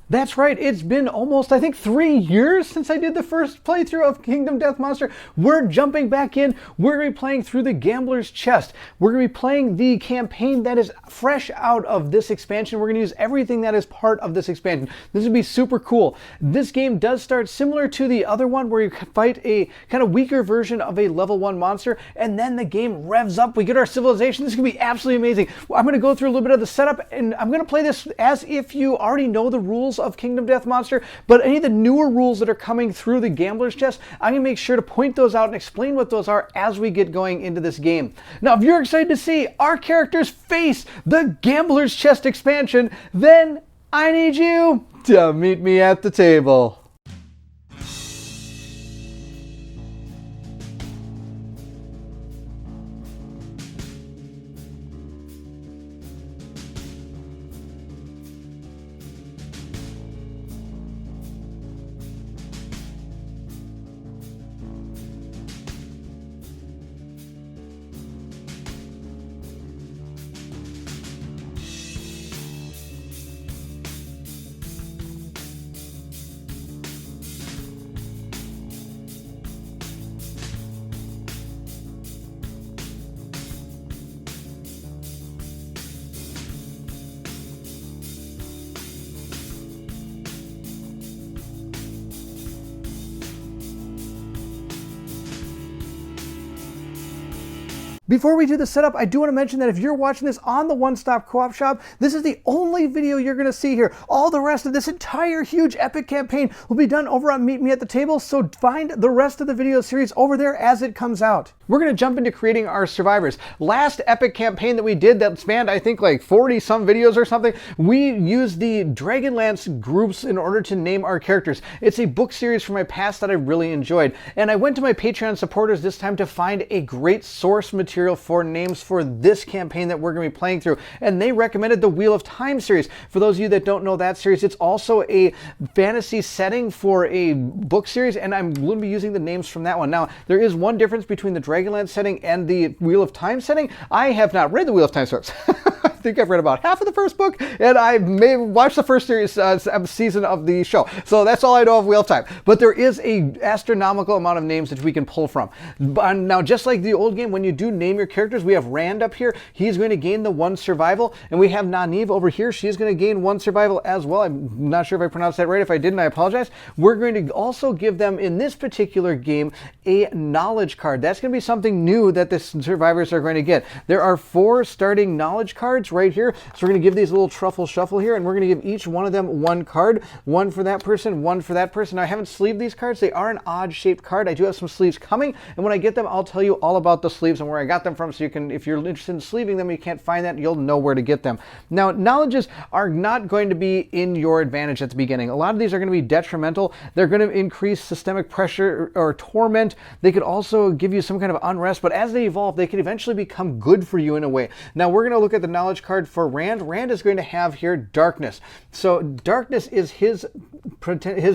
That's right. It's been almost, I think, 3 years since I did the first playthrough of Kingdom Death Monster. We're jumping back in. We're going to be playing through the Gambler's Chest. We're going to be playing the campaign that is fresh out of this expansion. We're going to use everything that is part of this expansion. This would be super cool. This game does start similar to the other one where you fight a kind of weaker version of a level 1 monster, and then the game revs up. We get our civilization. This is going to be absolutely amazing. I'm going to go through a little bit of the setup, and I'm going to play this as if you already know the rules of Kingdom Death Monster, but any of the newer rules that are coming through the Gambler's Chest, I'm going to make sure to point those out and explain what those are as we get going into this game. Now, if you're excited to see our characters face the Gambler's Chest expansion, then I need you to meet me at the table. Before we do the setup, I do want to mention that if you're watching this on the One Stop Co-op Shop, this is the only video you're going to see here. All the rest of this entire huge epic campaign will be done over on Meet Me at the Table, so find the rest of the video series over there as it comes out. We're going to jump into creating our survivors. Last epic campaign that we did that spanned, I think, like 40 some videos or something, we used the Dragonlance groups in order to name our characters. It's a book series from my past that I really enjoyed, and I went to my Patreon supporters this time to find a great source material for names for this campaign that we're going to be playing through, and they recommended the Wheel of Time series. For those of you that don't know that series, it's also a fantasy setting for a book series, and I'm going to be using the names from that one. Now, there is one difference between the Dragonlance setting and the Wheel of Time setting. I have not read the Wheel of Time source. I think I've read about half of the first book, and I may have watched the first series season of the show. So that's all I know of Wheel of Time. But there is an astronomical amount of names that we can pull from. Now, just like the old game, when you do name your characters, we have Rand up here. He's going to gain the 1 survival, and we have Nynaeve over here. She's going to gain 1 survival as well. I'm not sure if I pronounced that right. If I didn't, I apologize. We're going to also give them, in this particular game, a knowledge card. That's going to be something new that the survivors are going to get. There are 4 starting knowledge cards right here. So we're going to give these a little truffle shuffle here, and we're going to give each one of them 1 card. 1 for that person, 1 for that person. Now, I haven't sleeved these cards. They are an odd shaped card. I do have some sleeves coming, and when I get them, I'll tell you all about the sleeves and where I got them from, so you can, if you're interested in sleeving them, you can't find that, you'll know where to get them. Now, knowledges are not going to be in your advantage at the beginning. A lot of these are going to be detrimental. They're going to increase systemic pressure or torment. They could also give you some kind of unrest, but as they evolve, they could eventually become good for you in a way. Now, we're going to look at the knowledge card for Rand. Rand is going to have here darkness. So darkness is his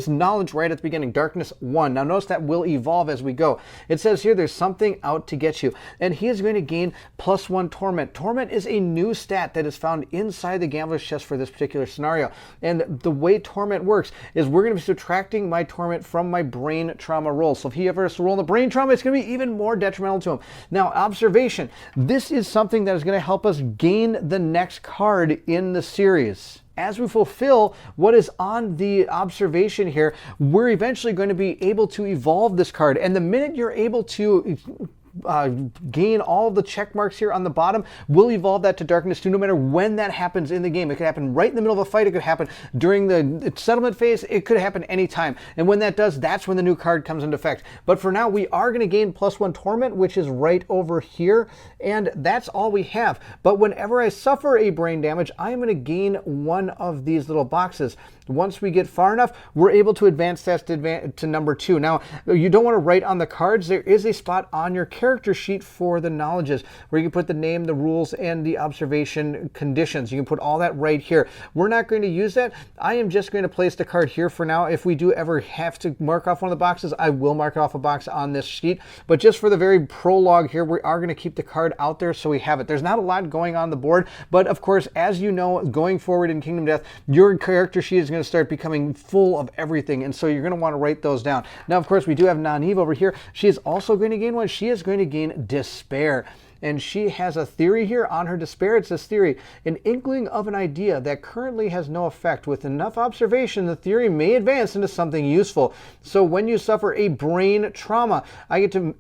knowledge right at the beginning, darkness 1. Now notice that will evolve as we go. It says here there's something out to get you, and he is going to gain +1 torment. Torment is a new stat that is found inside the Gambler's Chest for this particular scenario, and the way torment works is we're going to be subtracting my torment from my brain trauma roll. So if he ever has to roll in the brain trauma, it's going to be even more detrimental to him. Now, observation. This is something that is going to help us gain the next card in the series. As we fulfill what is on the observation here, we're eventually going to be able to evolve this card. And the minute you're able to gain all of the check marks here on the bottom, we'll evolve that to darkness 2 no matter when that happens in the game. It could happen right in the middle of a fight. It could happen during the settlement phase. It could happen anytime. And when that does, that's when the new card comes into effect. But for now, we are going to gain +1 torment, which is right over here. And that's all we have. But whenever I suffer a brain damage, I am going to gain 1 of these little boxes. Once we get far enough, we're able to advance that to number 2. Now, you don't want to write on the cards. There is a spot on your character sheet for the knowledges, where you can put the name, the rules, and the observation conditions. You can put all that right here. We're not going to use that. I am just going to place the card here for now. If we do ever have to mark off one of the boxes, I will mark off a box on this sheet. But just for the very prologue here, we are going to keep the card out there so we have it. There's not a lot going on the board, but of course, as you know, going forward in Kingdom Death, your character sheet is going to start becoming full of everything, and so you're going to want to write those down. Now, of course, we do have Nynaeve over here. She is also going to gain one. She is going to gain Despair. And she has a theory here on her despair. It says theory, an inkling of an idea that currently has no effect. With enough observation, the theory may advance into something useful. So when you suffer a brain trauma, I get to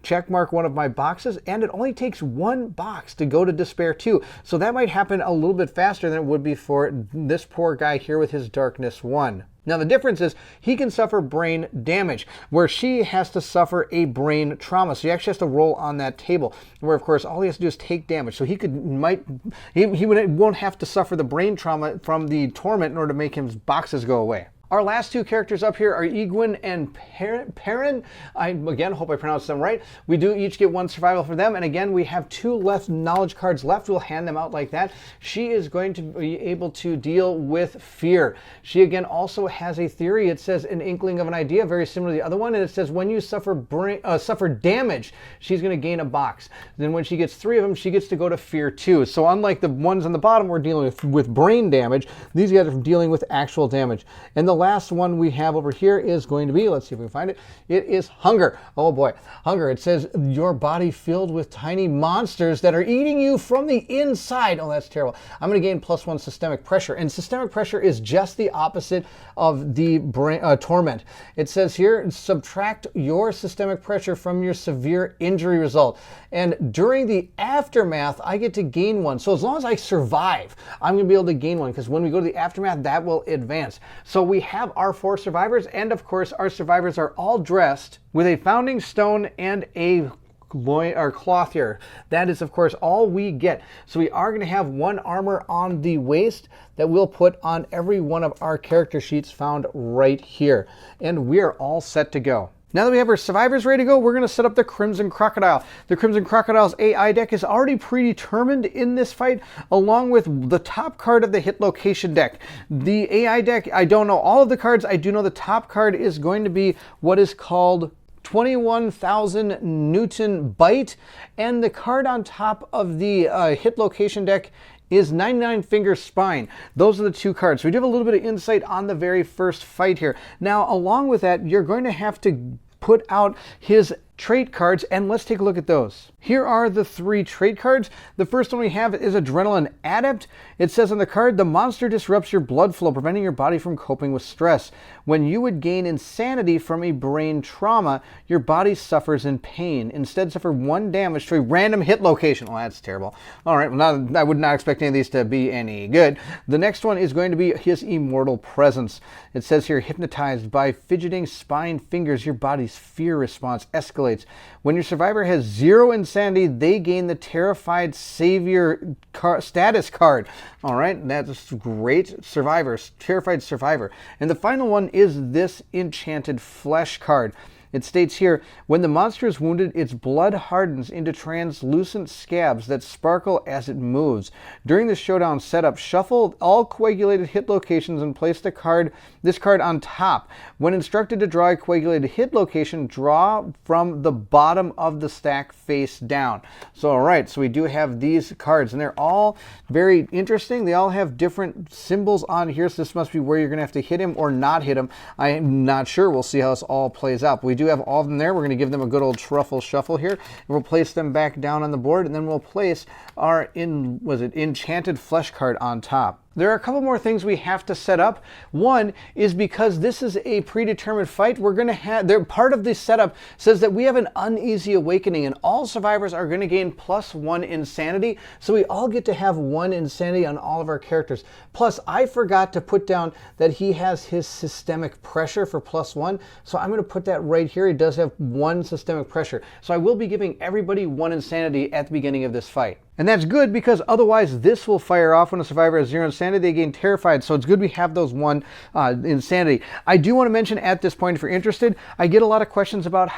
check mark one of my boxes, and it only takes one box to go to despair 2. So that might happen a little bit faster than it would be for this poor guy here with his darkness 1. Now the difference is he can suffer brain damage, where she has to suffer a brain trauma. So he actually has to roll on that table, where of course all he has to do is take damage. So he won't have to suffer the brain trauma from the torment in order to make his boxes go away. Our last two characters up here are Egwene and Perrin. I, again, hope I pronounced them right. We do each get one survival for them. And again, we have 2 left knowledge cards left. We'll hand them out like that. She is going to be able to deal with fear. She, again, also has a theory. It says an inkling of an idea, very similar to the other one. And it says when you suffer damage, she's going to gain a box. Then when she gets 3 of them, she gets to go to fear 2. So unlike the ones on the bottom, we're dealing with brain damage. These guys are dealing with actual damage. And the last one we have over here is going to be, let's see if we can find it, it is hunger. Oh boy, hunger. It says your body filled with tiny monsters that are eating you from the inside. Oh, that's terrible. I'm going to gain +1 systemic pressure, and systemic pressure is just the opposite of the brain, torment. It says here, subtract your systemic pressure from your severe injury result, and during the aftermath, I get to gain 1. So as long as I survive, I'm going to be able to gain 1, because when we go to the aftermath, that will advance. So we have our 4 survivors, and of course our survivors are all dressed with a founding stone and a cloth here. That is of course all we get. So we are going to have 1 armor on the waist that we'll put on every one of our character sheets found right here, and we are all set to go. Now that we have our survivors ready to go, we're going to set up the Crimson Crocodile. The Crimson Crocodile's AI deck is already predetermined in this fight, along with the top card of the hit location deck. The AI deck, I don't know all of the cards. I do know the top card is going to be what is called 21,000 Newton Bite, and the card on top of the hit location deck is 99 Finger Spine. Those are the 2 cards. So we do have a little bit of insight on the very first fight here. Now, along with that, you're going to have to put out his trait cards, and let's take a look at those. Here are the 3 trait cards. The first one we have is Adrenaline Adept. It says on the card, the monster disrupts your blood flow, preventing your body from coping with stress. When you would gain insanity from a brain trauma, your body suffers in pain. Instead, suffer 1 damage to a random hit location. Oh, that's terrible. All right, well, I would not expect any of these to be any good. The next one is going to be his Immortal Presence. It says here, hypnotized by fidgeting spine fingers, your body's fear response escalates. When your survivor has 0 insanity, they gain the Terrified Savior status card. All right, that's great. Survivors, Terrified Survivor. And the final one is this Enchanted Flesh card. It states here, when the monster is wounded, its blood hardens into translucent scabs that sparkle as it moves. During the showdown setup, shuffle all coagulated hit locations and place this card on top. When instructed to draw a coagulated hit location, draw from the bottom of the stack face down. So, all right, so we do have these cards, and they're all very interesting. They all have different symbols on here, so this must be where you're going to have to hit him or not hit him. I am not sure. We'll see how this all plays out. But we do have all of them there. We're going to give them a good old truffle shuffle here, and we'll place them back down on the board, and then we'll place our Enchanted Flesh card on top. There are a couple more things we have to set up. One is because this is a predetermined fight, we're going to have, part of the setup says that we have an uneasy awakening, and all survivors are going to gain +1 insanity. So we all get to have 1 insanity on all of our characters. Plus, I forgot to put down that he has his systemic pressure for +1. So I'm going to put that right here. He does have 1 systemic pressure. So I will be giving everybody 1 insanity at the beginning of this fight. And that's good because otherwise this will fire off when a survivor has 0 insanity. They gain terrified. So it's good we have those 1 insanity. I do want to mention at this point, if you're interested, I get a lot of questions about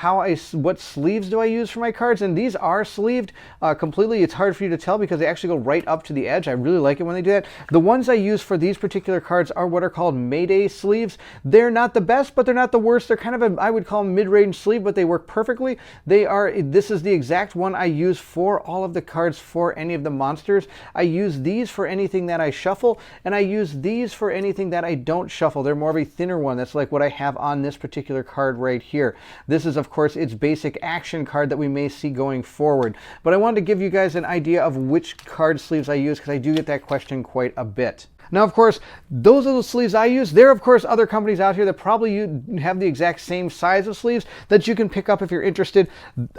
what sleeves do I use for my cards, and these are sleeved completely. It's hard for you to tell because they actually go right up to the edge. I really like it when they do that. The ones I use for these particular cards are what are called Mayday sleeves. They're not the best, but they're not the worst. They're kind of I would call them mid-range sleeve, but they work perfectly. This is the exact one I use for all of the cards for any of the monsters. I use these for anything that I shuffle, and I use these for anything that I don't shuffle. They're more of a thinner one. That's like what I have on this particular card right here. This is, of course, its basic action card that we may see going forward. But I wanted to give you guys an idea of which card sleeves I use because I do get that question quite a bit. Now, of course, those are the sleeves I use. There are, of course, other companies out here that probably have the exact same size of sleeves that you can pick up if you're interested.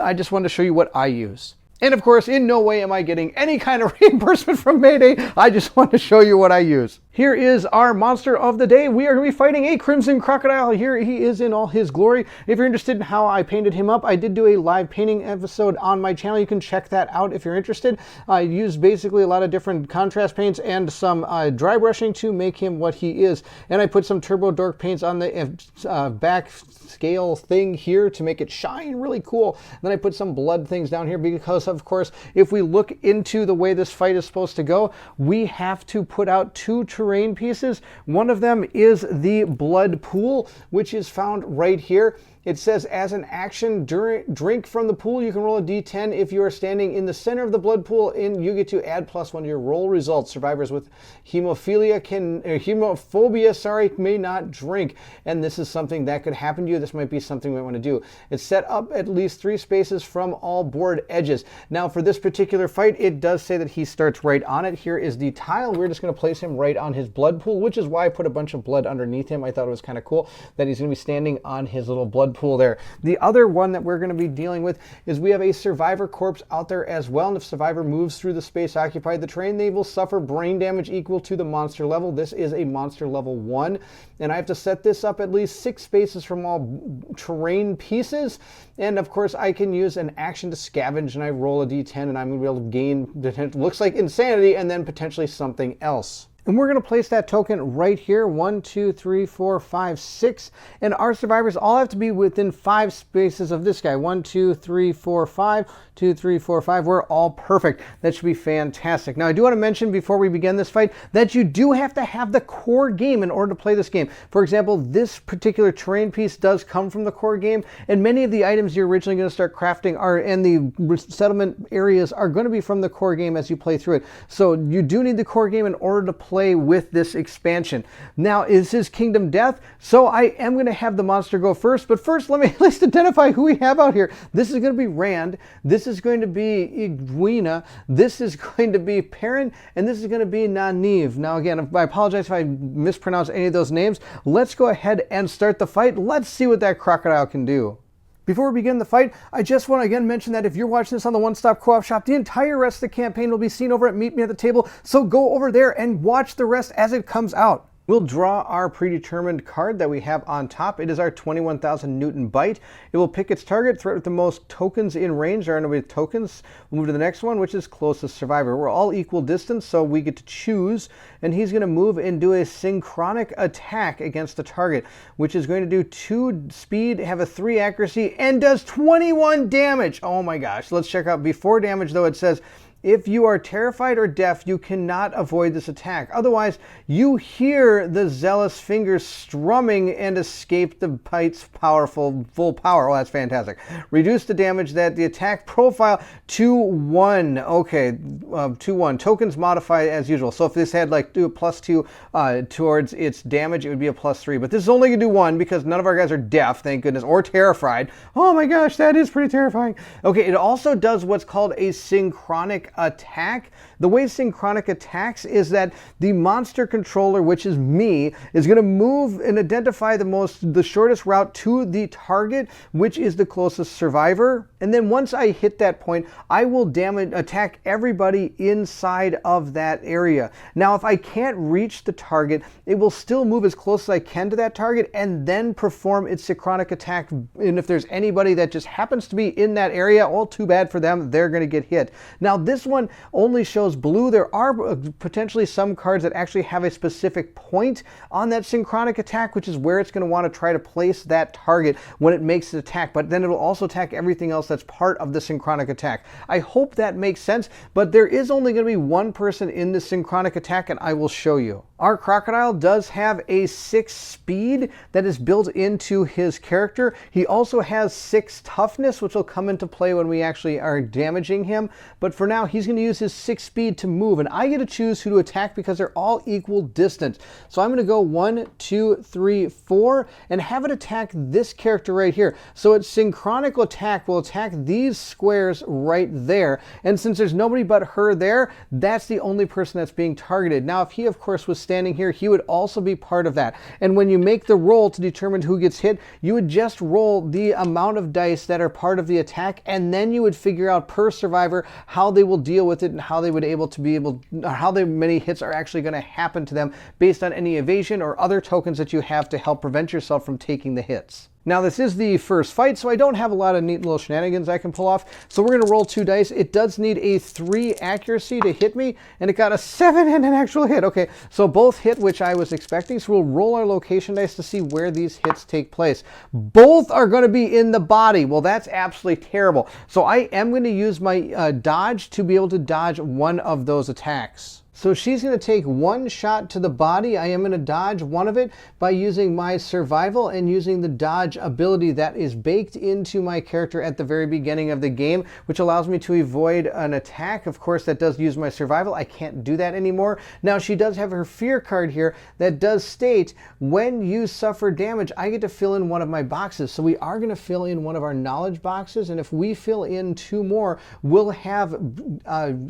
I just wanted to show you what I use. And of course, in no way am I getting any kind of reimbursement from Mayday. I just want to show you what I use. Here is our monster of the day. We are going to be fighting a Crimson Crocodile. Here he is in all his glory. If you're interested in how I painted him up, I did do a live painting episode on my channel. You can check that out if you're interested. I used basically a lot of different contrast paints and some dry brushing to make him what he is. And I put some Turbo Dork paints on the back scale thing here to make it shine really cool. Then I put some blood things down here because, of course, if we look into the way this fight is supposed to go, we have to put out 2 terrain pieces. One of them is the blood pool, which is found right here. It says, as an action, drink from the pool. You can roll a d10. If you are standing in the center of the blood pool, you get to add +1 to your roll results. Survivors with hemophobia may not drink. And this is something that could happen to you. This might be something we want to do. It's set up at least 3 spaces from all board edges. Now, for this particular fight, it does say that he starts right on it. Here is the tile. We're just going to place him right on his blood pool, which is why I put a bunch of blood underneath him. I thought it was kind of cool that he's going to be standing on his little blood pool there. The other one that we're going to be dealing with is we have a survivor corpse out there as well, and if survivor moves through the space occupied the terrain, they will suffer brain damage equal to the monster level. This is a monster level 1, and I have to set this up at least 6 spaces from all terrain pieces, and of course I can use an action to scavenge, and I roll a d10, and I'm going to be able to gain, looks like insanity, and then potentially something else. And we're going to place that token right here. 1, 2, 3, 4, 5, 6. And our survivors all have to be within 5 spaces of this guy. 1, 2, 3, 4, 5. 2, 3, 4, 5. We're all perfect. That should be fantastic. Now, I do want to mention before we begin this fight that you do have to have the core game in order to play this game. For example, this particular terrain piece does come from the core game, and many of the items you're originally going to start crafting and the settlement areas are going to be from the core game as you play through it. So you do need the core game in order to play with this expansion. Now, is his Kingdom Death? So I am going to have the monster go first, but first let me at least identify who we have out here. This is going to be Rand. This is going to be Igwina. This is going to be Perrin, and this is going to be Nynaeve. Now, again, I apologize if I mispronounce any of those names. Let's go ahead and start the fight. Let's see what that crocodile can do. Before we begin the fight, I just want to again mention that if you're watching this on the One Stop Co-op Shop, the entire rest of the campaign will be seen over at Meet Me at the Table, so go over there and watch the rest as it comes out. We'll draw our predetermined card that we have on top. It is our 21,000 Newton Bite. It will pick its target, threat with the most tokens in range. There are no tokens. We'll move to the next one, which is closest survivor. We're all equal distance, so we get to choose. And he's going to move and do a synchronic attack against the target, which is going to do 2 speed, have a 3 accuracy, and does 21 damage. Oh my gosh. Let's check out before damage, though. It says, if you are terrified or deaf, you cannot avoid this attack. Otherwise, you hear the zealous fingers strumming and escape the bite's full power. Oh, that's fantastic. Reduce the damage that the attack profile to 1. Okay, to 1. Tokens modify as usual. So if this had like do a +2 towards its damage, it would be a +3. But this is only going to do 1 because none of our guys are deaf, thank goodness, or terrified. Oh my gosh, that is pretty terrifying. Okay, it also does what's called a synchronic attack. The way synchronic attacks is that the monster controller, which is me, is going to move and identify the shortest route to the target, which is the closest survivor. And then once I hit that point, I will attack everybody inside of that area. Now, if I can't reach the target, it will still move as close as I can to that target and then perform its synchronic attack. And if there's anybody that just happens to be in that area, well, too bad for them, they're going to get hit. Now, this This one only shows blue. There are potentially some cards that actually have a specific point on that synchronic attack, which is where it's going to want to try to place that target when it makes the attack, but then it'll also attack everything else that's part of the synchronic attack. I hope that makes sense, but there is only going to be one person in the synchronic attack, and I will show you. Our Crocodile does have a 6 speed that is built into his character. He also has 6 toughness, which will come into play when we actually are damaging him. But for now, he's going to use his 6 speed to move, and I get to choose who to attack because they're all equal distance. So I'm going to go 1, 2, 3, 4, and have it attack this character right here. So its synchronic attack will attack these squares right there. And since there's nobody but her there, that's the only person that's being targeted. Now, if he, of course, was standing here, he would also be part of that. And when you make the roll to determine who gets hit, you would just roll the amount of dice that are part of the attack, and then you would figure out per survivor how they will deal with it and how they would how many hits are actually going to happen to them based on any evasion or other tokens that you have to help prevent yourself from taking the hits. Now, this is the first fight, so I don't have a lot of neat little shenanigans I can pull off. So we're going to roll 2 dice. It does need a 3 accuracy to hit me, and it got a 7 and an actual hit. Okay, so both hit, which I was expecting. So we'll roll our location dice to see where these hits take place. Both are going to be in the body. Well, that's absolutely terrible. So I am going to use my dodge to be able to dodge one of those attacks. So she's going to take 1 shot to the body. I am going to dodge one of it by using my survival and using the dodge ability that is baked into my character at the very beginning of the game, which allows me to avoid an attack. Of course, that does use my survival. I can't do that anymore. Now, she does have her fear card here that does state when you suffer damage, I get to fill in one of my boxes. So we are going to fill in one of our knowledge boxes, and if we fill in 2 more, we'll have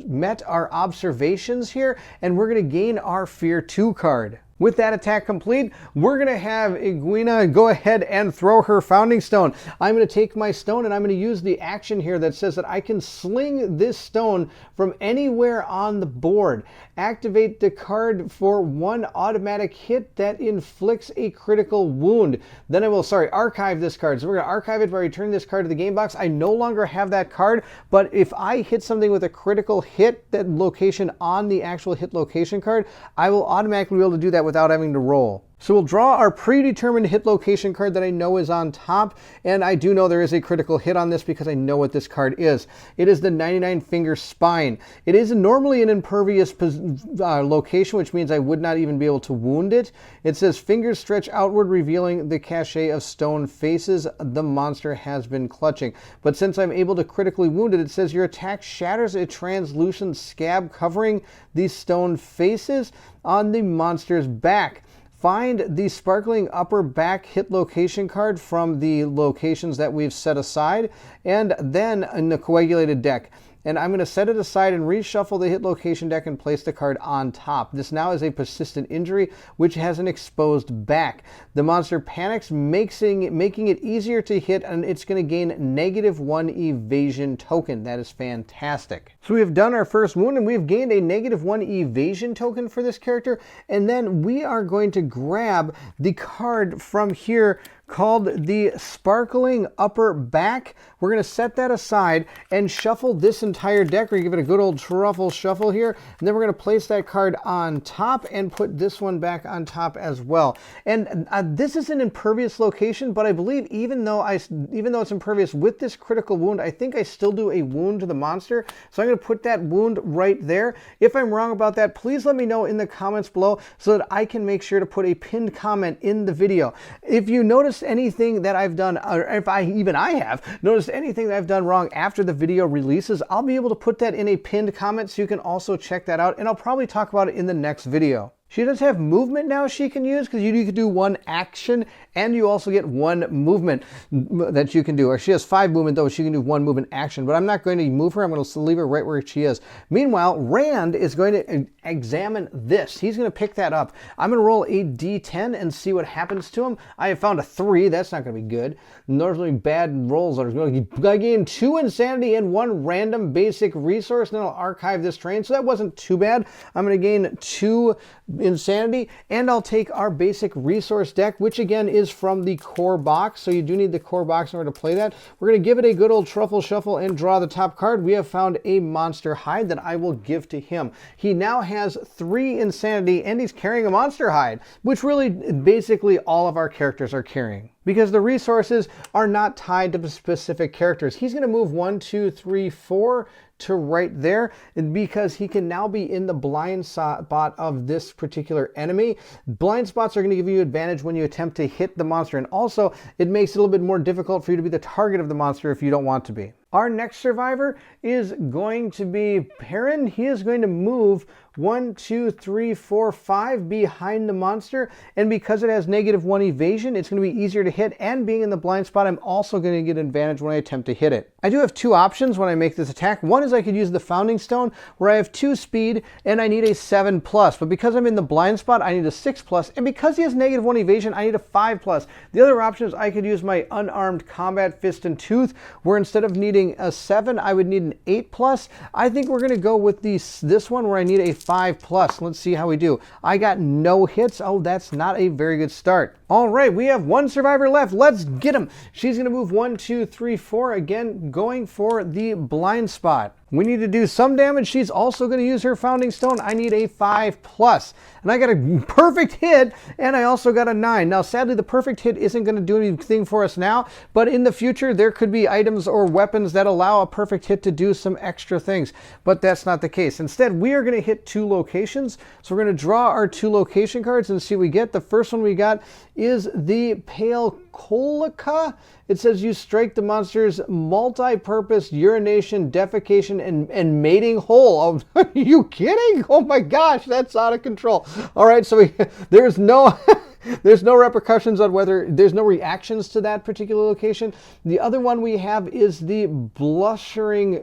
met our observations here, and we're going to gain our Fear 2 card. With that attack complete, we're going to have Iguina go ahead and throw her Founding Stone. I'm going to take my stone and I'm going to use the action here that says that I can sling this stone from anywhere on the board. Activate the card for 1 automatic hit that inflicts a critical wound. Then I will, archive this card. So we're going to archive it by returning this card to the game box. I no longer have that card, but if I hit something with a critical hit, that location on the actual hit location card, I will automatically be able to do that without having to roll. So we'll draw our predetermined hit location card that I know is on top, and I do know there is a critical hit on this because I know what this card is. It is the 99 Finger Spine. It is normally an impervious location, which means I would not even be able to wound it. It says fingers stretch outward, revealing the cachet of stone faces the monster has been clutching. But since I'm able to critically wound it, it says your attack shatters a translucent scab covering these stone faces on the monster's back. Find the sparkling upper back hit location card from the locations that we've set aside, and then in the coagulated deck. And I'm going to set it aside and reshuffle the hit location deck and place the card on top. This now is a persistent injury, which has an exposed back. The monster panics, making it easier to hit, and it's going to gain -1 evasion token. That is fantastic. So we have done our first wound, and we've gained a -1 evasion token for this character. And then we are going to grab the card from here called the Sparkling Upper Back. We're going to set that aside and shuffle this entire deck. We're going to give it a good old truffle shuffle here, and then we're going to place that card on top and put this one back on top as well. And this is an impervious location, but I believe even though it's impervious with this critical wound, I think I still do a wound to the monster. So I'm going to put that wound right there. If I'm wrong about that, please let me know in the comments below so that I can make sure to put a pinned comment in the video. If you notice anything that I've done, or if I have noticed anything that I've done wrong after the video releases, I'll be able to put that in a pinned comment so you can also check that out, and I'll probably talk about it in the next video. She does have movement now she can use, because you can do 1 action and you also get 1 movement that you can do. Or she has 5 movement though, she can do 1 movement action, but I'm not going to move her. I'm going to leave her right where she is. Meanwhile, Rand is going to examine this. He's going to pick that up. I'm going to roll a d10 and see what happens to him. I have found a 3. That's not going to be good. Normally bad rolls are going to gain 2 insanity and 1 random basic resource, and then I'll archive this train. So that wasn't too bad. I'm going to gain 2 insanity, and I'll take our basic resource deck, which again is from the core box. So you do need the core box in order to play that. We're going to give it a good old truffle shuffle and draw the top card. We have found a monster hide that I will give to him. He now has 3 insanity and he's carrying a monster hide, which really basically all of our characters are carrying, because the resources are not tied to specific characters. He's going to move 1, 2, 3, 4 to right there, because he can now be in the blind spot of this particular enemy. Blind spots are going to give you advantage when you attempt to hit the monster, and also it makes it a little bit more difficult for you to be the target of the monster if you don't want to be. Our next survivor is going to be Perrin. He is going to move 1, 2, 3, 4, 5 behind the monster, and because it has -1 evasion, it's going to be easier to hit, and being in the blind spot, I'm also going to get advantage when I attempt to hit it. I do have 2 options when I make this attack. One is I could use the Founding Stone, where I have 2 speed and I need a 7+, but because I'm in the blind spot, I need a 6+, and because he has -1 evasion, I need a 5+. The other option is I could use my Unarmed Combat Fist and Tooth, where instead of needing a 7, I would need an 8+. I think we're going to go with this one where I need a 5+. Let's see how we do. I got no hits. Oh, that's not a very good start. All right, we have 1 survivor left. Let's get him. She's going to move 1, 2, 3, 4. Again, going for the blind spot. We need to do some damage. She's also going to use her Founding Stone. I need a 5+. And I got a perfect hit, and I also got a 9. Now, sadly, the perfect hit isn't going to do anything for us now, but in the future, there could be items or weapons that allow a perfect hit to do some extra things, but that's not the case. Instead, we are going to hit 2 locations. So we're going to draw our 2 location cards and see what we get. The first one we got is the Pale Colica. It says you strike the monster's multi-purpose urination, defecation, and mating hole. Oh, are you kidding? Oh my gosh, that's out of control. All right, so there's no there's no repercussions on whether there's no reactions to that particular location. The other one we have is the blustering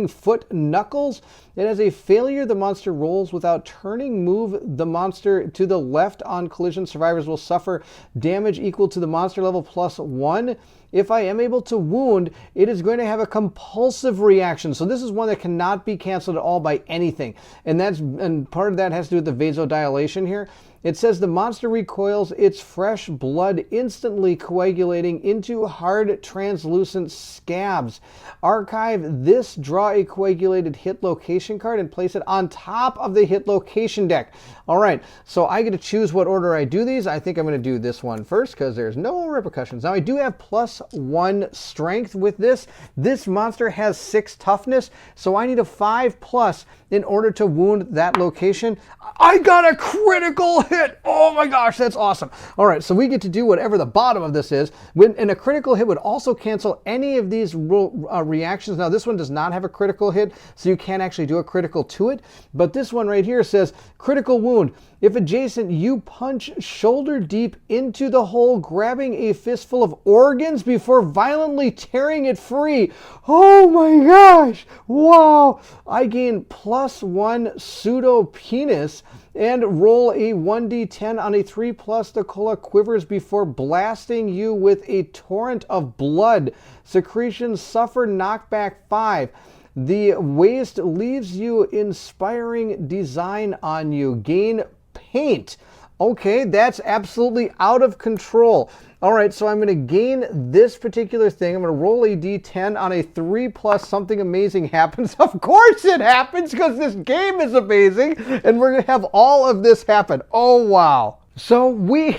foot knuckles. It has a failure. The monster rolls without turning. Move the monster to the left on collision. Survivors will suffer damage equal to the monster level +1. If I am able to wound, it is going to have a compulsive reaction. So this is one that cannot be canceled at all by anything. And part of that has to do with the vasodilation here. It says the monster recoils its fresh blood, instantly coagulating into hard, translucent scabs. Archive this, draw a coagulated hit location card, and place it on top of the hit location deck. All right, so I get to choose what order I do these. I think I'm going to do this one first because there's no repercussions. Now, I do have +1 strength with this. This monster has 6 toughness, so I need a 5+ in order to wound that location. I got a critical hit. Oh my gosh, that's awesome. All right, so we get to do whatever the bottom of this is. And a critical hit would also cancel any of these reactions. Now, this one does not have a critical hit, so you can't actually do a critical to it. But this one right here says critical wound. If adjacent, you punch shoulder deep into the hole, grabbing a fistful of organs before violently tearing it free. Oh my gosh. Wow. I gain +1 pseudo penis and roll a 1d10 on a 3+. The cola quivers before blasting you with a torrent of blood. Secretions suffer knockback 5. The waste leaves you inspiring design on you. Gain paint. Okay, that's absolutely out of control. All right, so I'm going to gain this particular thing. I'm going to roll a d10 on a 3+. Something amazing happens. Of course it happens because this game is amazing, and we're going to have all of this happen. Oh, wow. So we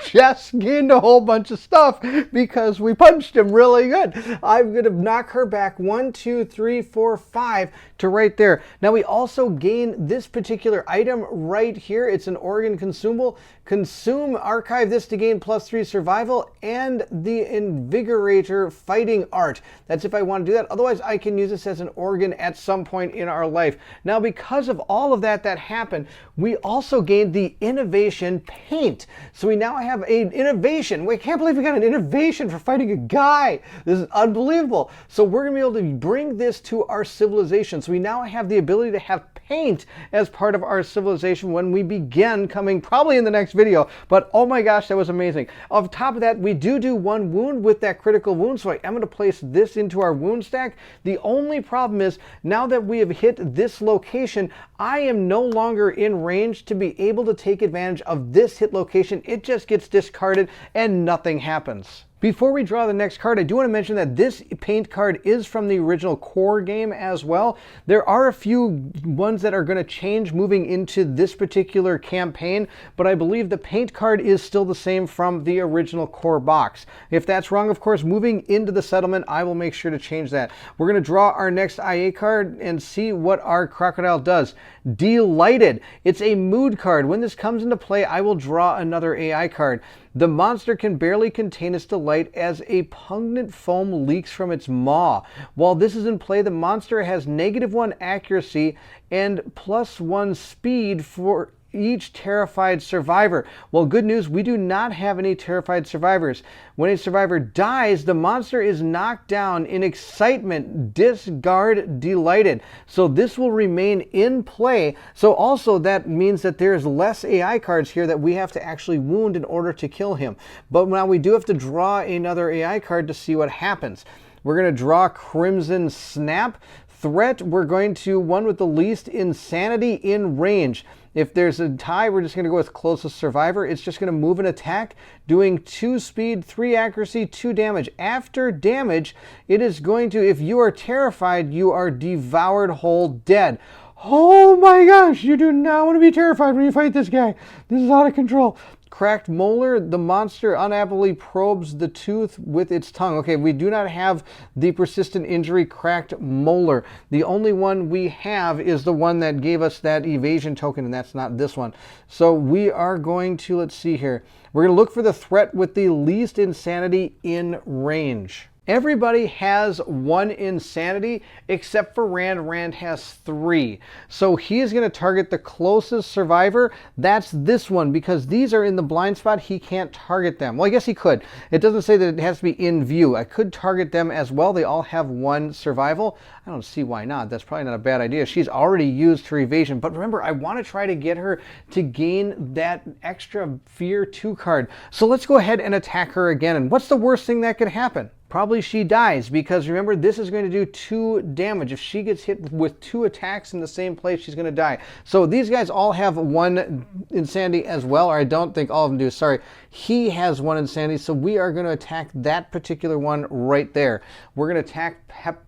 just gained a whole bunch of stuff because we punched him really good. I'm going to knock her back 1, 2, 3, 4, 5 to right there. Now we also gain this particular item right here. It's an organ consumable. Consume, archive this to gain +3 survival and the Invigorator fighting art. That's if I want to do that. Otherwise, I can use this as an organ at some point in our life. Now, because of all of that happened, we also gained the innovation paint. So we now have have an innovation. We can't believe we got an innovation for fighting a guy. This is unbelievable. So we're going to be able to bring this to our civilization. So we now have the ability to have paint as part of our civilization when we begin, coming probably in the next video. But oh my gosh, that was amazing. On top of that, we do one wound with that critical wound, so I am going to place this into our wound stack. The only problem is, now that we have hit this location, I am no longer in range to be able to take advantage of this hit location. It just gets discarded and nothing happens. Before we draw the next card, I do want to mention that this paint card is from the original core game as well. There are a few ones that are going to change moving into this particular campaign, but I believe the paint card is still the same from the original core box. If that's wrong, of course, moving into the settlement, I will make sure to change that. We're going to draw our next IA card and see what our crocodile does. Delighted. It's a mood card. When this comes into play, I will draw another AI card. The monster can barely contain its delight as a pungent foam leaks from its maw. While this is in play, the monster has -1 accuracy and +1 speed for each terrified survivor. Well, good news, we do not have any terrified survivors. When a survivor dies, the monster is knocked down in excitement, discard delighted. So this will remain in play. So also that means that there's less AI cards here that we have to actually wound in order to kill him. But now we do have to draw another AI card to see what happens. We're going to draw Crimson Snap. Threat, we're going to one with the least insanity in range. If there's a tie, we're just going to go with closest survivor. It's just going to move an attack, doing 2 speed, 3 accuracy, 2 damage. After damage, it is going to, if you are terrified, you are devoured whole dead. Oh my gosh, you do not want to be terrified when you fight this guy. This is out of control. Cracked molar, the monster unhappily probes the tooth with its tongue. Okay, we do not have the persistent injury cracked molar. The only one we have is the one that gave us that evasion token, and that's not this one. So we are going to, let's see here. We're going to look for the threat with the least insanity in range. Everybody has 1 insanity except for Rand. Rand has 3. So he is going to target the closest survivor. That's this one, because these are in the blind spot. He can't target them. Well, I guess he could. It doesn't say that it has to be in view. I could target them as well. They all have 1 survival. I don't see why not. That's probably not a bad idea. She's already used her evasion. But remember, I want to try to get her to gain that extra Fear 2 card. So let's go ahead and attack her again. And what's the worst thing that could happen? Probably she dies, because remember, this is going to do 2 damage. If she gets hit with 2 attacks in the same place, she's going to die. So these guys all have 1 insanity as well, or I don't think all of them do. Sorry, he has 1 insanity, so we are going to attack that particular one right there. We're going to attack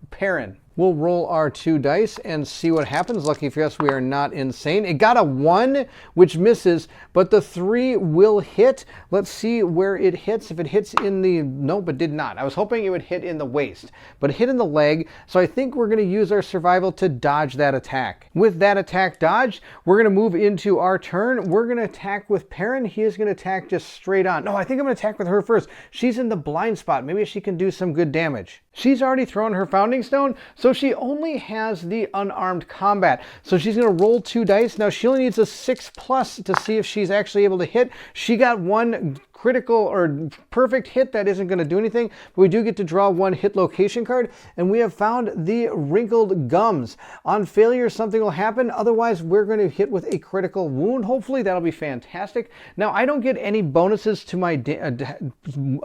Perrin. We'll roll our 2 dice and see what happens. Lucky for us, we are not insane. It got a 1, which misses, but the 3 will hit. Let's see where it hits. If it hits in the... Nope, it did not. I was hoping it would hit in the waist, but it hit in the leg. So I think we're going to use our survival to dodge that attack. With that attack dodged, we're going to move into our turn. We're going to attack with Perrin. He is going to attack just straight on. No, I think I'm going to attack with her first. She's in the blind spot. Maybe she can do some good damage. She's already thrown her Founding Stone, so she only has the unarmed combat. So she's going to roll 2 dice. Now she only needs a 6+ to see if she's actually able to hit. She got 1 critical or perfect hit. That isn't going to do anything, but we do get to draw 1 hit location card, and we have found the Wrinkled Gums. On failure, something will happen. Otherwise, we're going to hit with a critical wound. Hopefully that'll be fantastic. Now, I don't get any bonuses to my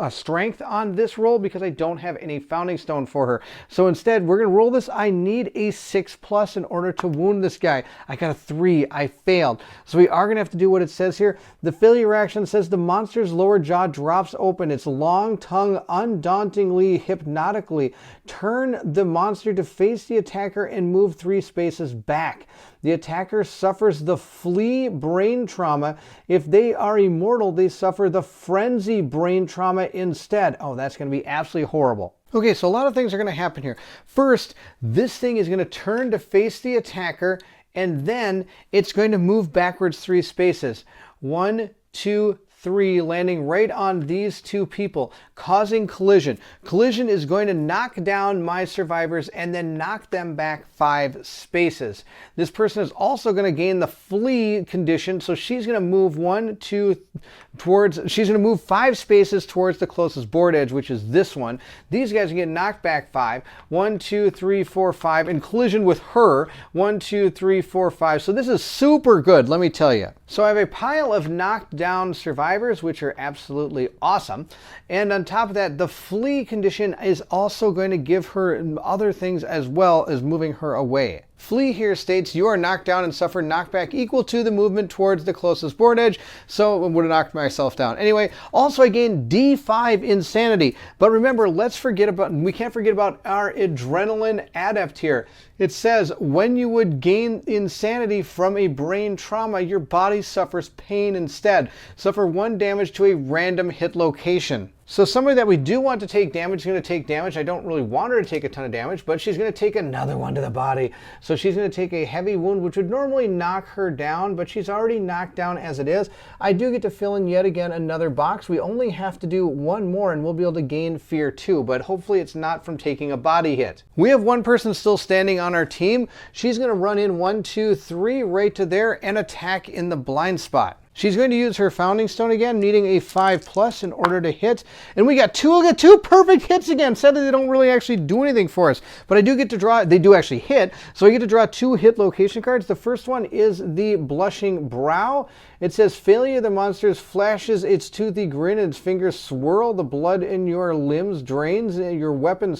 strength on this roll because I don't have any Founding Stone for her. So instead, we're going to roll this. I need a 6+ in order to wound this guy. I got a 3. I failed. So we are going to have to do what it says here. The failure action says the monster's lower jaw drops open, its long tongue undauntingly, hypnotically. Turn the monster to face the attacker and move 3 spaces back. The attacker suffers the flee brain trauma. If they are immortal, they suffer the frenzy brain trauma instead. Oh, that's going to be absolutely horrible. Okay, so a lot of things are going to happen here. First, this thing is going to turn to face the attacker, and then it's going to move backwards 3 spaces. 1, 2, 3, landing right on these two people, causing collision. Collision is going to knock down my survivors and then knock them back 5 spaces. This person is also going to gain the flee condition, so she's going to move 5 spaces towards the closest board edge, which is this one. These guys are getting knocked back 5. 1, 2, 3, 4, 5, in collision with her. 1, 2, 3, 4, 5. So this is super good, let me tell you. So I have a pile of knocked down survivors, which are absolutely awesome. And on top of that, the flee condition is also going to give her other things as well as moving her away. Flee here states you are knocked down and suffer knockback equal to the movement towards the closest board edge. So I would have knocked myself down. Anyway, also I gained D5 insanity. But remember, we can't forget about our adrenaline adept here. It says when you would gain insanity from a brain trauma, your body suffers pain instead. Suffer 1 damage to a random hit location. So somebody that we do want to take damage is going to take damage. I don't really want her to take a ton of damage, but she's going to take another one to the body. So she's going to take a heavy wound, which would normally knock her down, but she's already knocked down as it is. I do get to fill in yet again another box. We only have to do 1 more and we'll be able to gain fear 2, but hopefully it's not from taking a body hit. We have 1 person still standing on our team. She's going to run in 1, 2, 3 right to there and attack in the blind spot. She's going to use her Founding Stone again, needing a 5+ in order to hit. And we got two perfect hits again. Sadly, they don't really actually do anything for us. But I do get to draw, they do actually hit. So I get to draw 2 hit location cards. The first one is the Blushing Brow. It says, failure the monster flashes its toothy grin and its fingers swirl. The blood in your limbs drains. Your weapon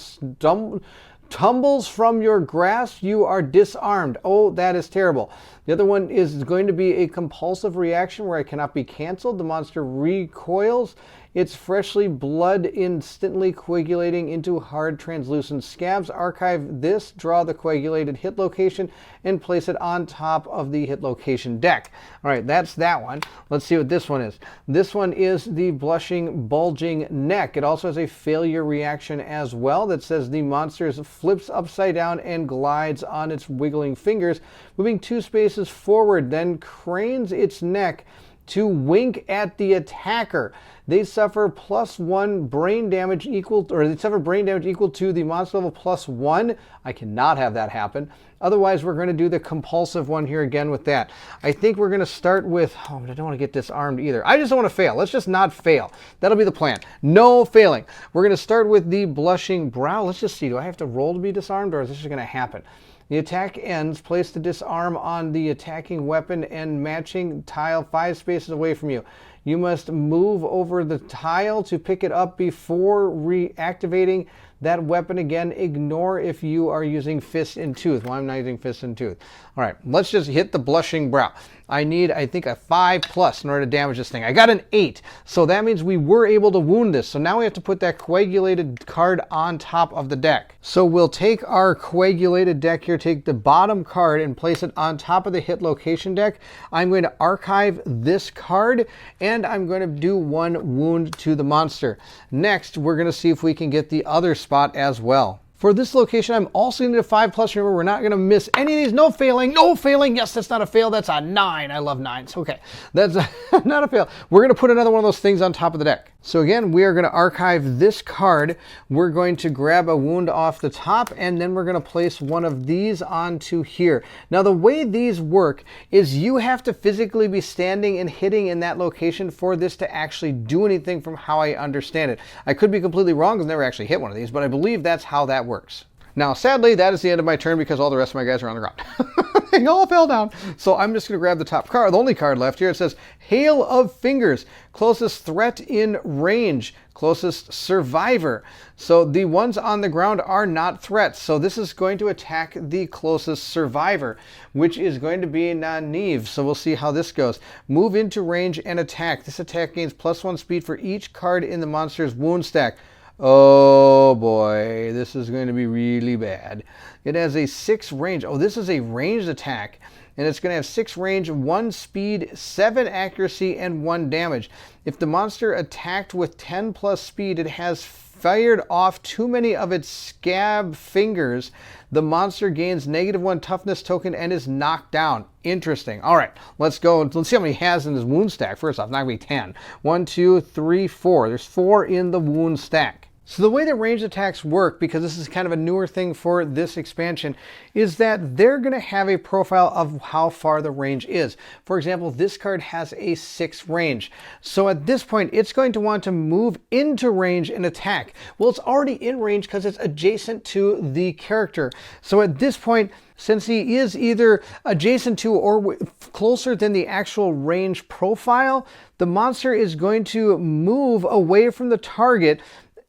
tumbles from your grasp, you are disarmed. Oh, that is terrible. The other one is going to be a compulsive reaction where I cannot be canceled. The monster recoils. Its freshly blood instantly coagulating into hard translucent scabs. Archive this, draw the coagulated hit location, and place it on top of the hit location deck. All right, that's that one. Let's see what this one is. This one is the Blushing Bulging Neck. It also has a failure reaction as well that says the monster flips upside down and glides on its wiggling fingers, moving 2 spaces forward, then cranes its neck to wink at the attacker. They suffer +1 brain damage equal, or they suffer brain damage equal to the monster level +1. I cannot have that happen. Otherwise, we're going to do the compulsive one here again with that. I think we're going to start with, oh, I don't want to get disarmed either. I just don't want to fail. Let's just not fail. That'll be the plan. No failing. We're going to start with the Blushing Brow. Let's just see. Do I have to roll to be disarmed, or is this just going to happen? The attack ends. Place the disarm on the attacking weapon and matching tile 5 spaces away from you. You must move over the tile to pick it up before reactivating that weapon again. Ignore if you are using Fist and Tooth. Well, I'm not using Fist and Tooth. All right, let's just hit the Blushing Brow. I need, I think, a 5+ in order to damage this thing. I got an 8, so that means we were able to wound this. So now we have to put that coagulated card on top of the deck. So we'll take our coagulated deck here, take the bottom card and place it on top of the hit location deck. I'm going to archive this card and I'm going to do 1 wound to the monster. Next, we're going to see if we can get the other spot as well. For this location, I'm also going to need a 5+. Remember, we're not going to miss any of these. No failing. No failing. Yes, that's not a fail. That's a 9. I love 9s. Okay, that's not a fail. We're going to put another one of those things on top of the deck. So again, we are going to archive this card. We're going to grab a wound off the top, and then we're going to place one of these onto here. Now, the way these work is you have to physically be standing and hitting in that location for this to actually do anything from how I understand it. I could be completely wrong because I've never actually hit one of these, but I believe that's how that works. Now, sadly, that is the end of my turn because all the rest of my guys are on the ground. They all fell down. So I'm just going to grab the top card, the only card left here. It says Hail of Fingers, closest threat in range, closest survivor. So the ones on the ground are not threats. So this is going to attack the closest survivor, which is going to be Nynaeve. So we'll see how this goes. Move into range and attack. This attack gains +1 speed for each card in the monster's wound stack. Oh boy, this is going to be really bad. It has a 6 range. Oh, this is a ranged attack. And it's going to have 6 range, 1 speed, 7 accuracy, and 1 damage. If the monster attacked with 10+ speed, it has fired off too many of its scab fingers, the monster gains -1 toughness token and is knocked down. Interesting. All right, let's go. Let's see how many he has in his wound stack. First off, not going to be 10. 1, 2, 3, 4. There's 4 in the wound stack. So the way that ranged attacks work, because this is kind of a newer thing for this expansion, is that they're going to have a profile of how far the range is. For example, this card has a 6 range. So at this point, it's going to want to move into range and attack. Well, it's already in range because it's adjacent to the character. So at this point, since he is either adjacent to or closer than the actual range profile, the monster is going to move away from the target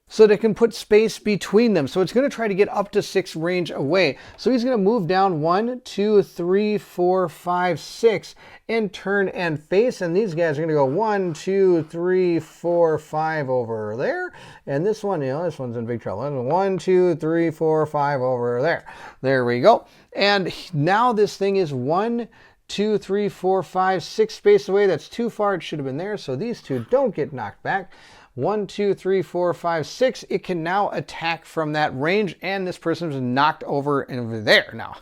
so they can put space between them. So it's going to try to get up to 6 range away. So he's going to move down 1, 2, 3, 4, 5, 6 and turn and face. And these guys are going to go 1, 2, 3, 4, 5 over there. And this one, this one's in big trouble. 1, 2, 3, 4, 5 over there. There we go. And now this thing is 1, 2, 3, 4, 5, 6 space away. That's too far. It should have been there. So these two don't get knocked back. 1, 2, 3, 4, 5, 6. It can now attack from that range, and this person's knocked over there now.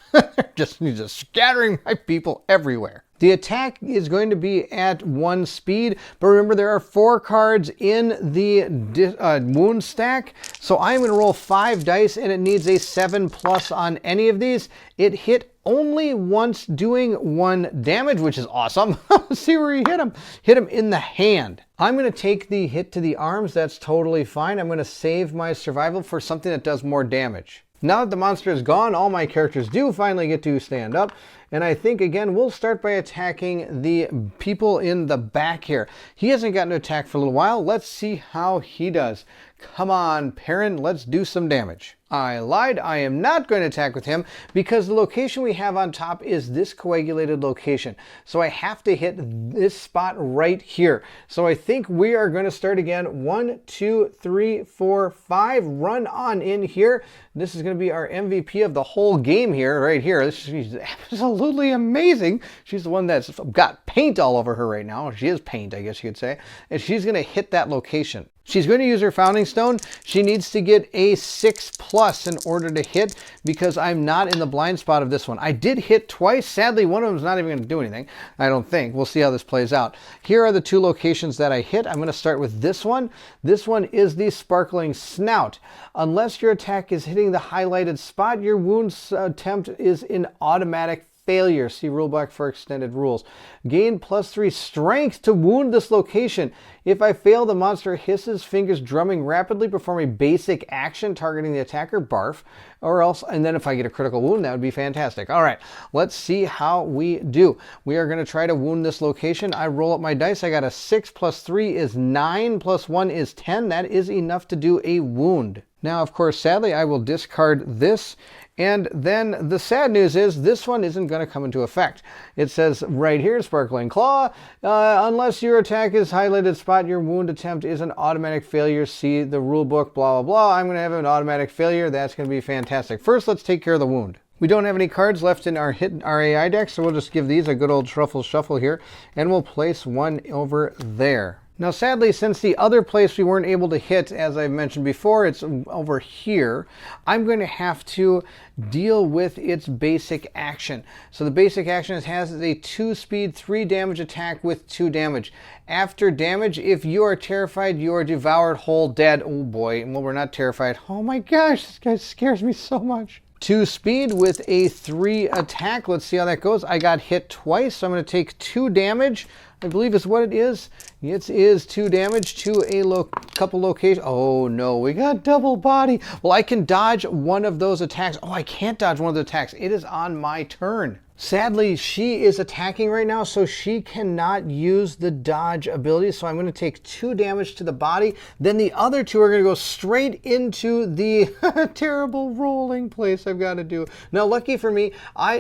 just scattering my people everywhere. The attack is going to be at 1 speed, but remember there are 4 cards in the wound stack, so I'm going to roll 5 dice, and it needs a 7+ on any of these. It hit only once, doing 1 damage, which is awesome. Let's see where he hit him. Hit him in the hand. I'm going to take the hit to the arms. That's totally fine. I'm going to save my survival for something that does more damage. Now that the monster is gone, all my characters do finally get to stand up. And I think, again, we'll start by attacking the people in the back here. He hasn't gotten to attack for a little while. Let's see how he does. Come on, Perrin, let's do some damage. I lied. I am not going to attack with him because the location we have on top is this coagulated location. So I have to hit this spot right here. So I think we are going to start again. 1, 2, 3, 4, 5. Run on in here. This is going to be our MVP of the whole game here, right here. She's absolutely amazing. She's the one that's got paint all over her right now. She is paint, I guess you could say. And she's going to hit that location. She's going to use her Founding Stone. She needs to get a 6+ in order to hit because I'm not in the blind spot of this one. I did hit twice. Sadly, one of them is not even going to do anything, I don't think. We'll see how this plays out. Here are the 2 locations that I hit. I'm going to start with this one. This one is the Sparkling Snout. Unless your attack is hitting the highlighted spot, your wound attempt is in automatic failure. See rulebook for extended rules. Gain +3 strength to wound this location. If I fail, the monster hisses, fingers drumming rapidly, perform a basic action targeting the attacker, barf, or else, and then if I get a critical wound, that would be fantastic. All right, let's see how we do. We are going to try to wound this location. I roll up my dice. I got a 6 + 3 is 9 + 1 is 10. That is enough to do a wound. Now, of course, sadly, I will discard this. And then the sad news is this one isn't going to come into effect. It says right here, Sparkling Claw, unless your attack is highlighted spot, your wound attempt is an automatic failure. See the rule book, blah, blah, blah. I'm going to have an automatic failure. That's going to be fantastic. First, let's take care of the wound. We don't have any cards left in our AI deck, so we'll just give these a good old shuffle here, and we'll place one over there. Now, sadly, since the other place we weren't able to hit, as I mentioned before, it's over here, I'm going to have to deal with its basic action. So the basic action it has is a 2 speed, 3 damage attack with 2 damage. After damage, if you are terrified, you are devoured whole dead. Oh boy, well, we're not terrified. Oh my gosh, this guy scares me so much. 2 speed with a 3 attack. Let's see how that goes. I got hit twice, so I'm going to take 2 damage. I believe is what it is. It is 2 damage to a couple locations. Oh no, we got double body. Well, I can dodge one of those attacks. Oh, I can't dodge one of the attacks. It is on my turn. Sadly, she is attacking right now, so she cannot use the dodge ability. So I'm going to take 2 damage to the body. Then the other 2 are going to go straight into the terrible rolling place I've got to do. Now, lucky for me,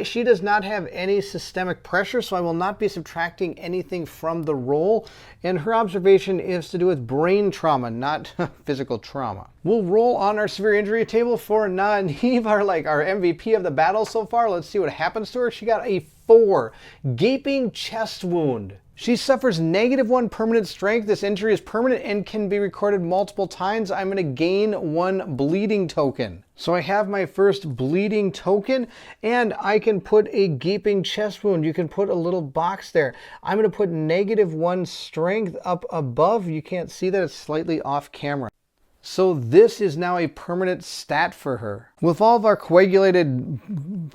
she does not have any systemic pressure, so I will not be subtracting anything from the roll. And her observation is to do with brain trauma, not physical trauma. We'll roll on our severe injury table for Nynaeve, our MVP of the battle so far. Let's see what happens to her. She got a 4, gaping chest wound. She suffers -1 permanent strength. This injury is permanent and can be recorded multiple times. I'm going to gain 1 bleeding token. So I have my first bleeding token, and I can put a gaping chest wound. You can put a little box there. I'm going to put -1 strength up above. You can't see that, it's slightly off camera. So this is now a permanent stat for her. With all of our coagulated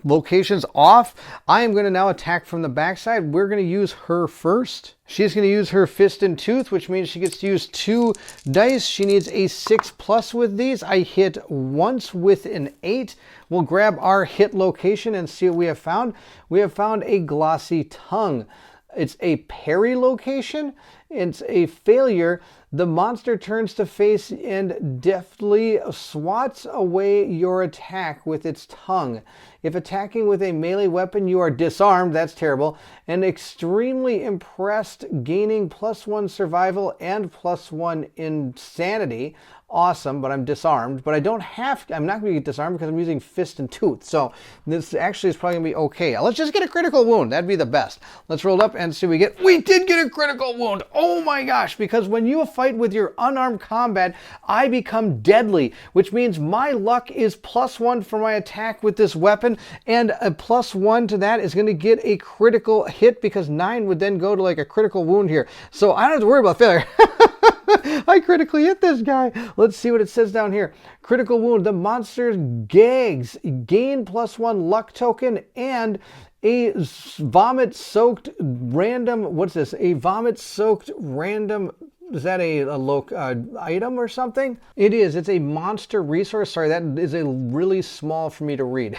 locations off, I am going to now attack from the backside. We're going to use her first. She's going to use her Fist and Tooth, which means she gets to use 2 dice. She needs a 6+ with these. I hit once with an 8. We'll grab our hit location and see what we have found. We have found a glossy tongue. It's a parry location. It's a failure. The monster turns to face and deftly swats away your attack with its tongue. If attacking with a melee weapon, you are disarmed. That's terrible. And extremely impressed, gaining +1 survival and +1 insanity. Awesome, but I'm disarmed. But I don't have to, I'm not going to get disarmed because I'm using Fist and Tooth. So this actually is probably going to be okay. Let's just get a critical wound. That'd be the best. Let's roll up and see what we get. We did get a critical wound. Oh my gosh, because when you fight with your unarmed combat, I become deadly, which means my luck is +1 for my attack with this weapon, and a +1 to that is going to get a critical hit because 9 would then go to like a critical wound here. So I don't have to worry about failure. I critically hit this guy. Let's see what it says down here. Critical wound. The monster gags. Gain +1 luck token and a vomit-soaked random. What's this? A vomit-soaked random. Is that a item or something? It is. It's a monster resource. Sorry, that is a really small for me to read.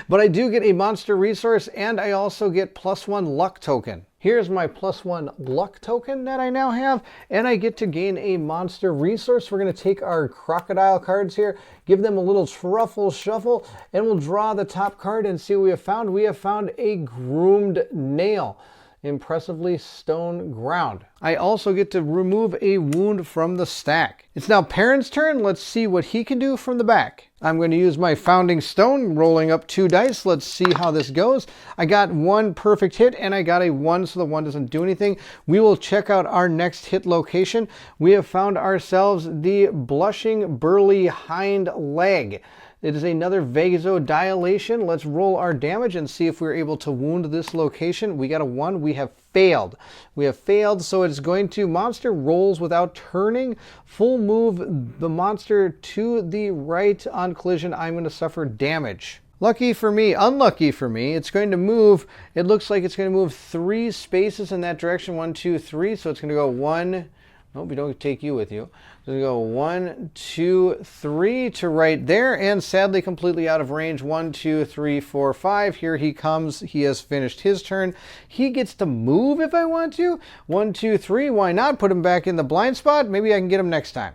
But I do get a monster resource, and I also get +1 luck token. Here's my +1 luck token that I now have, and I get to gain a monster resource. We're going to take our crocodile cards here, give them a little truffle shuffle, and we'll draw the top card and see what we have found. We have found a groomed nail. Impressively stone ground. I also get to remove a wound from the stack. It's now Perrin's turn. Let's see what he can do from the back. I'm going to use my Founding Stone, rolling up 2 dice. Let's see how this goes. I got 1 perfect hit and I got a 1, so the 1 doesn't do anything. We will check out our next hit location. We have found ourselves the Blushing Burly Hind Leg. It is another vasodilation. Let's roll our damage and see if we're able to wound this location. We got a 1. We have failed. We have failed, so it's going to, monster rolls without turning. Full move the monster to the right. On collision, I'm going to suffer damage. Lucky for me, unlucky for me, it's going to move, it looks like it's going to move 3 spaces in that direction. 1, 2, 3. So it's going to go 1. Nope, we don't take you with you. So we go 1, 2, 3 to right there, and sadly completely out of range. 1, 2, 3, 4, 5. Here he comes. He has finished his turn. He gets to move if I want to. 1, 2, 3. Why not? Put him back in the blind spot. Maybe I can get him next time.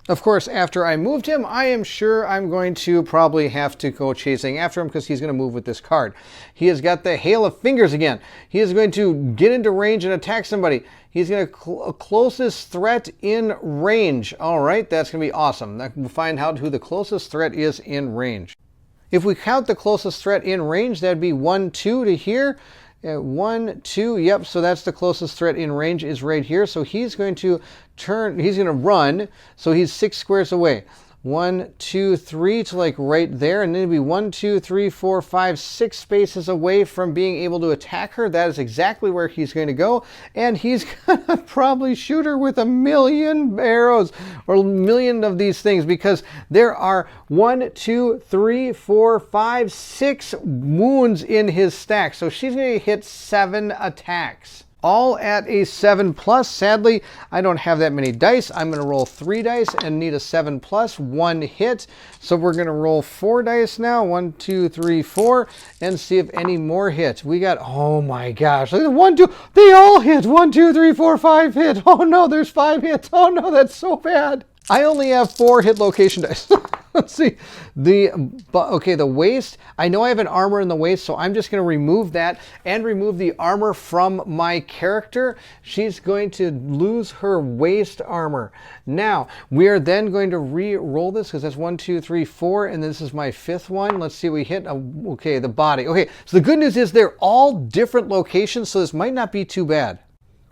Of course, after I moved him, I am sure I'm going to probably have to go chasing after him because he's going to move with this card. He has got the Hail of Fingers again. He is going to get into range and attack somebody. He's going to closest threat in range. All right, that's going to be awesome. We'll find out who the closest threat is in range. If we count the closest threat in range, that'd be 1, 2 to here. 1, 2, yep, so that's the closest threat in range is right here. So he's going to turn, he's going to run, so he's 6 squares away. 1, 2, 3 to like right there, and then it'd be 1, 2, 3, 4, 5, 6 spaces away from being able to attack her. That is exactly where he's going to go, and he's going to probably shoot her with 1,000,000 arrows or 1,000,000 of these things because there are 1, 2, 3, 4, 5, 6 wounds in his stack. So she's going to hit 7 attacks. All at a 7+. Sadly, I don't have that many dice. I'm going to roll 3 dice and need a 7+, 1 hit. So we're going to roll 4 dice now. 1, 2, 3, 4, and see if any more hit. We got, oh my gosh, look at 1, 2, they all hit. 1, 2, 3, 4, 5 hit. Oh no, there's 5 hits. Oh no, that's so bad. I only have 4 hit location dice. Let's see. Okay, the waist. I know I have an armor in the waist, so I'm just going to remove that and remove the armor from my character. She's going to lose her waist armor. Now, we are then going to re-roll this because that's 1, 2, 3, 4, and this is my 5th one. Let's see, we hit, okay, the body. Okay, so the good news is they're all different locations, so this might not be too bad.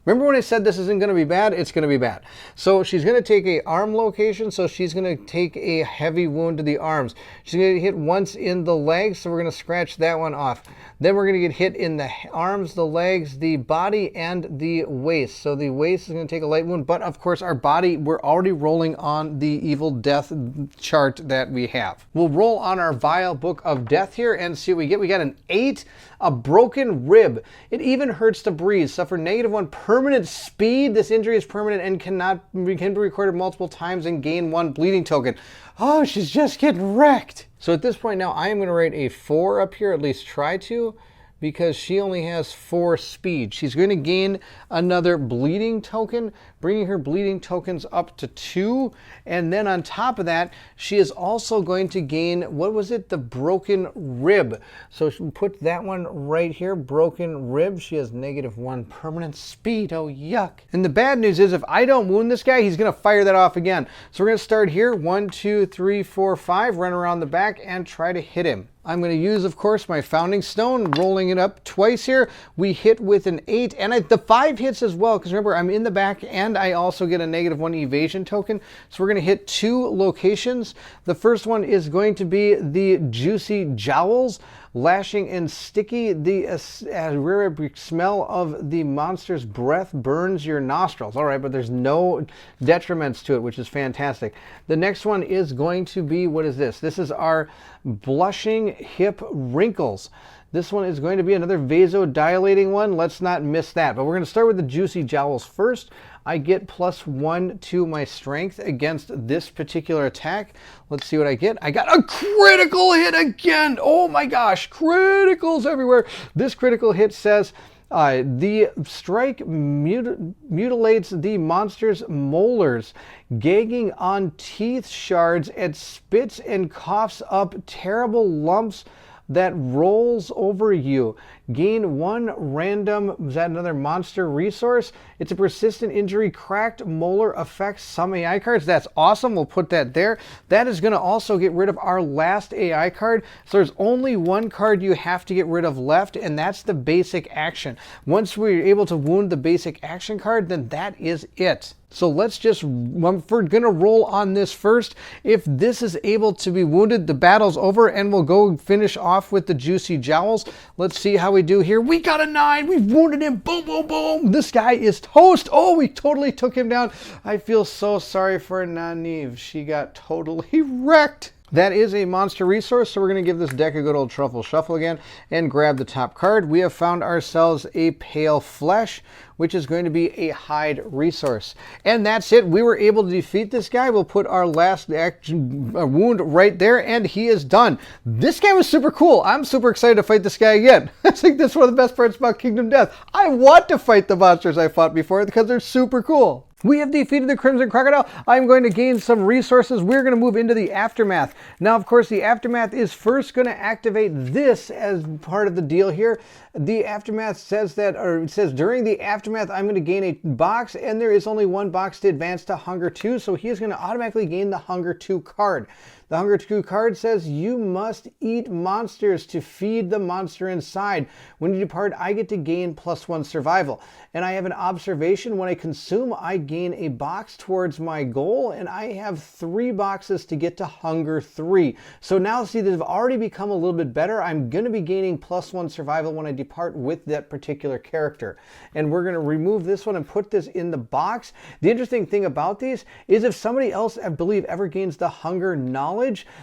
Remember when I said this isn't going to be bad? It's going to be bad. So she's going to take a arm location, so she's going to take a heavy wound to the arms. She's going to hit once in the legs, so we're going to scratch that one off. Then we're going to get hit in the arms, the legs, the body, and the waist. So the waist is going to take a light wound, but of course our body, we're already rolling on the evil death chart that we have. We'll roll on our Vile Book of Death here and see what we get. We got an 8, a broken rib. It even hurts to breathe. Suffer -1 permanent speed. This injury is permanent and can be recorded multiple times and gain 1 bleeding token. Oh, she's just getting wrecked. So at this point now, I am going to rate a 4 up here, at least try to, because she only has 4 speed. She's going to gain another bleeding token, bringing her bleeding tokens up to 2. And then on top of that, she is also going to gain, what was it? The broken rib. So she'll put that one right here, broken rib. She has -1 permanent speed. Oh, yuck. And the bad news is if I don't wound this guy, he's going to fire that off again. So we're going to start here. 1, 2, 3, 4, 5. Run around the back and try to hit him. I'm going to use, of course, my Founding Stone, rolling it up twice here. We hit with an 8, and the 5 hits as well, because remember, I'm in the back, and I also get a -1 evasion token. So we're going to hit 2 locations. The first one is going to be the Juicy Jowls. Lashing and sticky, the aerabic smell of the monster's breath burns your nostrils. All right, but there's no detriments to it, which is fantastic. The next one is going to be, what is this? This is our Blushing Hip Wrinkles. This one is going to be another vasodilating one. Let's not miss that. But we're going to start with the Juicy Jowls first. I get +1 to my strength against this particular attack. Let's see what I get. I got a critical hit again. Oh my gosh, criticals everywhere. This critical hit says, the strike mutilates the monster's molars, gagging on teeth shards, and spits and coughs up terrible lumps that rolls over you. Gain 1 random, is that another monster resource? It's a persistent injury, cracked molar affects some AI cards. That's awesome. We'll put that there. That is going to also get rid of our last AI card. So there's only 1 card you have to get rid of left, and that's the basic action. Once we're able to wound the basic action card, then that is it. So let's just, we're going to roll on this first. If this is able to be wounded, the battle's over, and we'll go finish off with the Juicy Jowls. Let's see how we do here. We got a 9. We've wounded him. Boom, boom, boom. This guy is toast. Oh, we totally took him down. I feel so sorry for Nynaeve. She got totally wrecked. That is a monster resource, so we're going to give this deck a good old truffle shuffle again and grab the top card. We have found ourselves a Pale Flesh, which is going to be a hide resource. And that's it. We were able to defeat this guy. We'll put our last wound right there, and he is done. This guy was super cool. I'm super excited to fight this guy again. I think that's one of the best parts about Kingdom Death. I want to fight the monsters I fought before because they're super cool. We have defeated the Crimson Crocodile. I'm going to gain some resources. We're going to move into the Aftermath. Now, of course, the Aftermath is first going to activate this as part of the deal here. The Aftermath says that, or it says during the Aftermath, I'm going to gain a box, and there is only 1 box to advance to Hunger 2, so he is going to automatically gain the Hunger 2 card. The Hunger 2 card says you must eat monsters to feed the monster inside. When you depart, I get to gain +1 survival. And I have an observation. When I consume, I gain a box towards my goal, and I have 3 boxes to get to Hunger 3. So now, see, they've already become a little bit better. I'm going to be gaining +1 survival when I depart with that particular character. And we're going to remove this one and put this in the box. The interesting thing about these is if somebody else, I believe, ever gains the Hunger Knowledge,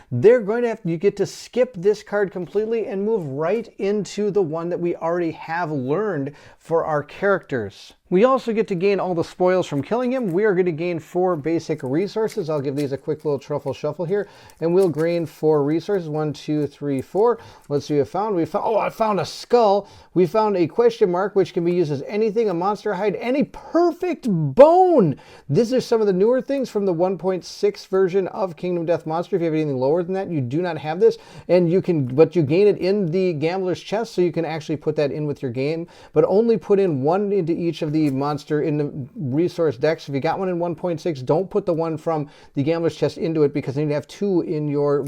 they're going to you get to skip this card completely and move right into the one that we already have learned for our characters. We also get to gain all the spoils from killing him. We are going to gain 4 basic resources. I'll give these a quick little truffle shuffle here, and we'll gain 4 resources. 1, 2, 3, 4. Let's see what we found. I found a skull. We found a question mark, which can be used as anything, a monster hide, and a perfect bone. These are some of the newer things from the 1.6 version of Kingdom Death Monster. If you have anything lower than that, you do not have this, and you gain it in the gambler's chest, so you can actually put that in with your game, but only put in 1 into each of the monster in the resource decks. If you got one in 1.6, don't put the one from the gambler's chest into it, because you need to have 2 in your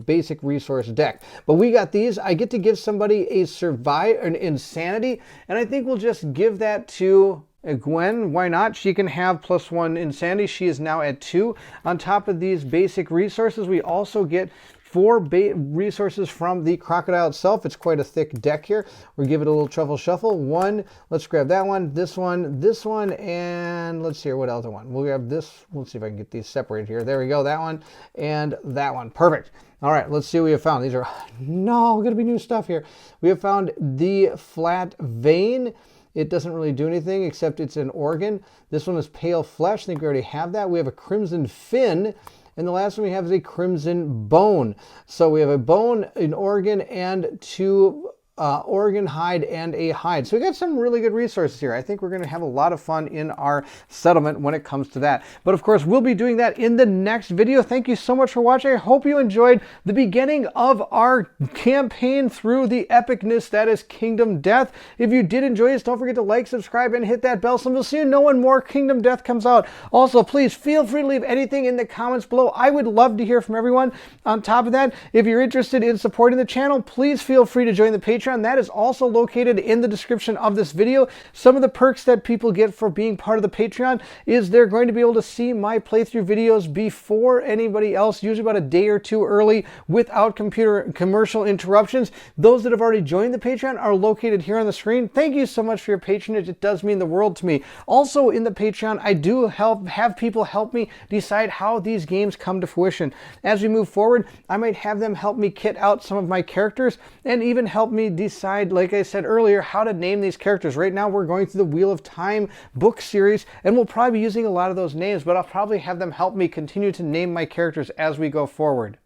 basic resource deck. But we got these. I get to give somebody an insanity, and I think we'll just give that to Gwen. Why not? She can have +1 insanity. She is now at 2. On top of these basic resources, we also get 4 resources from the crocodile itself. It's quite a thick deck here. We'll give it a little truffle shuffle. 1, let's grab that one, this one, and let's see here, what else I want. We'll grab this. Let's see if I can get these separated here. There we go, that one, and that one. Perfect. All right, let's see what we have found. These are, no, gonna be new stuff here. We have found the flat vein. It doesn't really do anything except it's an organ. This one is pale flesh. I think we already have that. We have a crimson fin. And the last one we have is a crimson bone. So we have a bone, an organ, and 2 organ, hide, and a hide. So we got some really good resources here. I think we're going to have a lot of fun in our settlement when it comes to that. But of course, we'll be doing that in the next video. Thank you so much for watching. I hope you enjoyed the beginning of our campaign through the epicness that is Kingdom Death. If you did enjoy this, don't forget to like, subscribe, and hit that bell so you'll see know when more Kingdom Death comes out. Also, please feel free to leave anything in the comments below. I would love to hear from everyone. On top of that, if you're interested in supporting the channel, please feel free to join the Patreon. That is also located in the description of this video. Some of the perks that people get for being part of the Patreon is they're going to be able to see my playthrough videos before anybody else, usually about a day or 2 early, without commercial interruptions. Those that have already joined the Patreon are located here on the screen. Thank you so much for your patronage. It does mean the world to me. Also in the Patreon, I do have people help me decide how these games come to fruition. As we move forward, I might have them help me kit out some of my characters and even help me decide, like I said earlier, how to name these characters. Right now we're going through the Wheel of Time book series, and we'll probably be using a lot of those names, but I'll probably have them help me continue to name my characters as we go forward.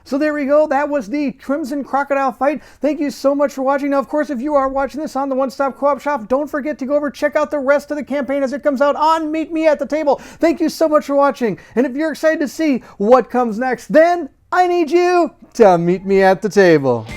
So there we go. That was the Crimson Crocodile fight. Thank you so much for watching. Now, of course, if you are watching this on the One Stop Co-op Shop, don't forget to go over, check out the rest of the campaign as it comes out on Meet Me at the Table. Thank you so much for watching. And if you're excited to see what comes next, then I need you to meet me at the table.